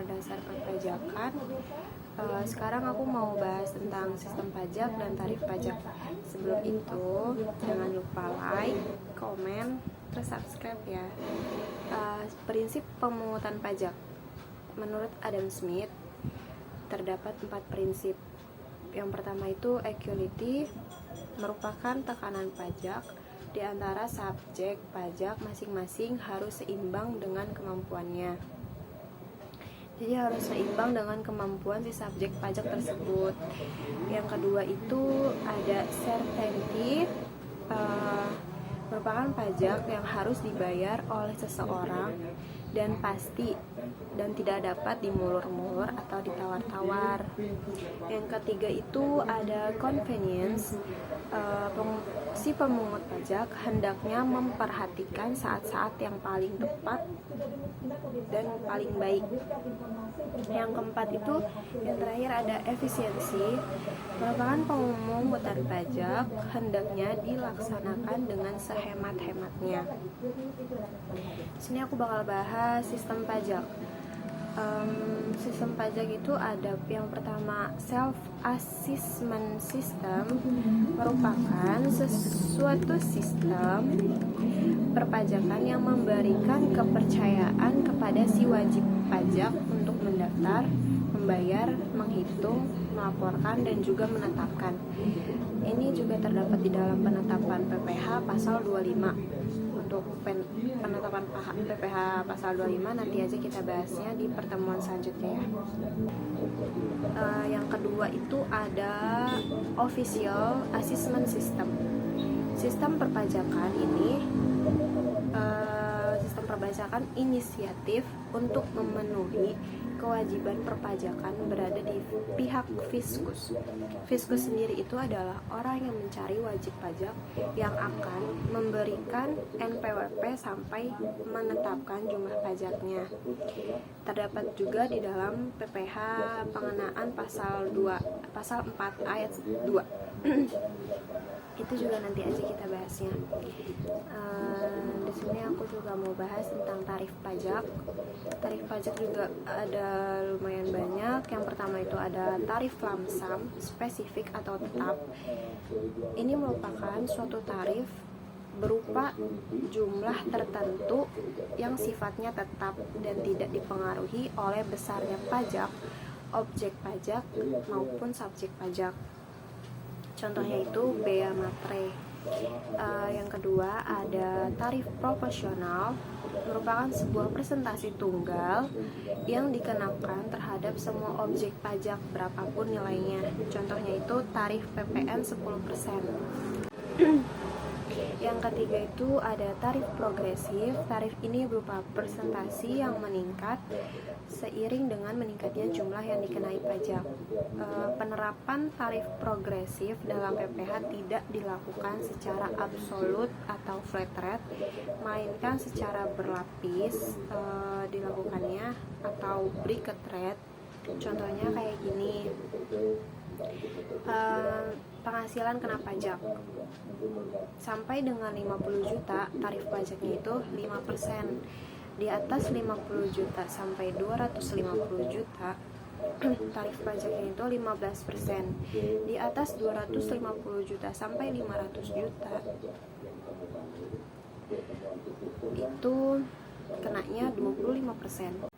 dasar perpajakan. Sekarang aku mau bahas tentang sistem pajak dan tarif pajak. Sebelum itu, jangan lupa like, komen, terus subscribe ya. Prinsip pemungutan pajak. Menurut Adam Smith, terdapat 4 prinsip. Yang pertama itu equality, merupakan tekanan pajak di antara subjek pajak masing-masing harus seimbang dengan kemampuannya. Jadi harus seimbang dengan kemampuan si subjek pajak tersebut. Yang kedua itu ada certainty, merupakan pajak yang harus dibayar oleh seseorang dan pasti dan tidak dapat dimulur-mulur atau ditawar-tawar. Yang ketiga itu ada convenience, si pemungut pajak hendaknya memperhatikan saat-saat yang paling tepat dan paling baik. Yang keempat itu, yang terakhir ada efisiensi, merupakan pemungutan pajak hendaknya dilaksanakan dengan sehemat-hematnya. Sini aku bakal bahas sistem pajak. Sistem pajak itu ada yang pertama self assessment system, merupakan sesuatu sistem perpajakan yang memberikan kepercayaan kepada si wajib pajak untuk mendaftar, membayar, menghitung, melaporkan, dan juga menetapkan. Ini juga terdapat di dalam penetapan PPh pasal 25. Untuk penetapan PPh pasal 25 nanti aja kita bahasnya di pertemuan selanjutnya ya. Yang kedua itu ada official assessment system. Sistem perpajakan ini inisiatif untuk memenuhi kewajiban perpajakan berada di pihak fiskus. Fiskus sendiri itu adalah orang yang mencari wajib pajak yang akan memberikan NPWP sampai menetapkan jumlah pajaknya. Terdapat juga di dalam PPh pengenaan pasal 4 ayat 2. Itu juga nanti aja kita bahasnya. Di sini aku juga mau bahas tentang tarif pajak. Tarif pajak juga ada lumayan banyak. Yang pertama itu ada tarif lump sum, spesifik atau tetap. Ini merupakan suatu tarif berupa jumlah tertentu yang sifatnya tetap dan tidak dipengaruhi oleh besarnya pajak, objek pajak maupun subjek pajak. Contohnya itu bea matre. Yang kedua ada tarif proporsional, merupakan sebuah presentasi tunggal yang dikenakan terhadap semua objek pajak berapapun nilainya. Contohnya itu tarif PPN 10%. Yang ketiga itu ada tarif progresif. Tarif ini berupa presentasi yang meningkat seiring dengan meningkatnya jumlah yang dikenai pajak. Penerapan tarif progresif dalam PPh tidak dilakukan secara absolut atau flat rate, melainkan secara berlapis dilakukannya atau bracket rate. Contohnya kayak gini. Penghasilan kena pajak sampai dengan 50 juta, tarif pajaknya itu 5%. Di atas 50 juta sampai 250 juta, tarif pajaknya itu 15%. Di atas 250 juta sampai 500 juta, itu kenanya 25%.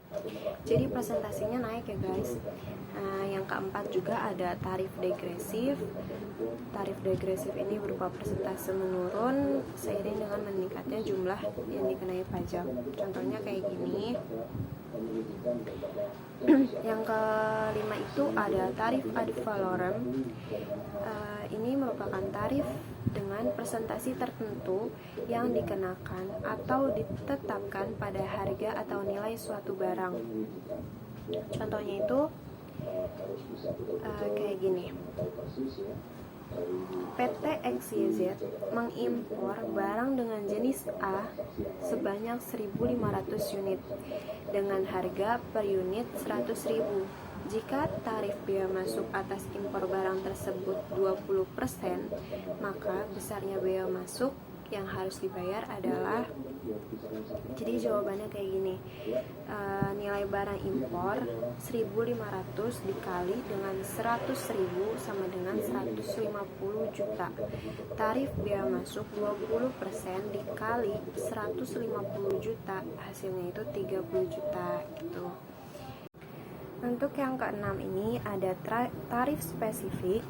Jadi presentasinya naik ya guys. Yang keempat juga ada tarif degresif. Tarif degresif ini berupa persentase menurun seiring dengan meningkatnya jumlah yang dikenai pajak. Contohnya kayak gini. Yang kelima itu ada tarif ad valorem. Ini merupakan tarif dengan presentasi tertentu yang dikenakan atau ditetapkan pada harga atau nilai suatu barang. Contohnya itu kayak gini. PT XYZ mengimpor barang dengan jenis A sebanyak 1.500 unit dengan harga per unit 100.000. Jika tarif bea masuk atas impor barang tersebut 20%, maka besarnya bea masuk yang harus dibayar adalah Jadi jawabannya kayak gini, nilai barang impor 1.500 dikali dengan 100.000 sama dengan 150 juta. Tarif biaya masuk 20% dikali 150 juta, hasilnya itu 30 juta gitu. Untuk yang keenam ini ada tarif spesifik.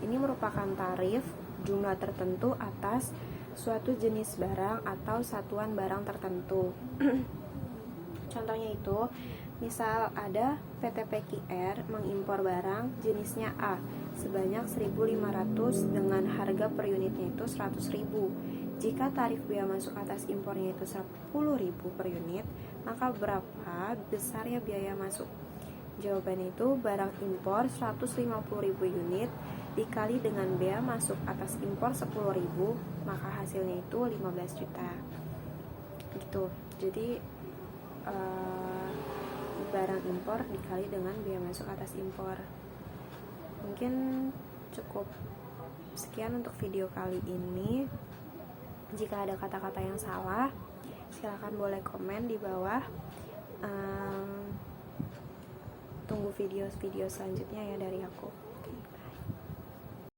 Ini merupakan tarif jumlah tertentu atas suatu jenis barang atau satuan barang tertentu. Contohnya itu, misal ada PT PKR mengimpor barang jenisnya A sebanyak 1.500 dengan harga per unitnya itu 100.000. Jika tarif biaya masuk atas impornya itu 10.000 per unit, maka berapa besar ya biaya masuk? Jawabannya itu barang impor 150.000 unit dikali dengan bea masuk atas impor 10.000, maka hasilnya itu 15 juta gitu. Jadi barang impor dikali dengan bea masuk atas impor. Mungkin cukup sekian untuk video kali ini. Jika ada kata-kata yang salah, silakan boleh komen di bawah. Tunggu video-video selanjutnya ya dari aku.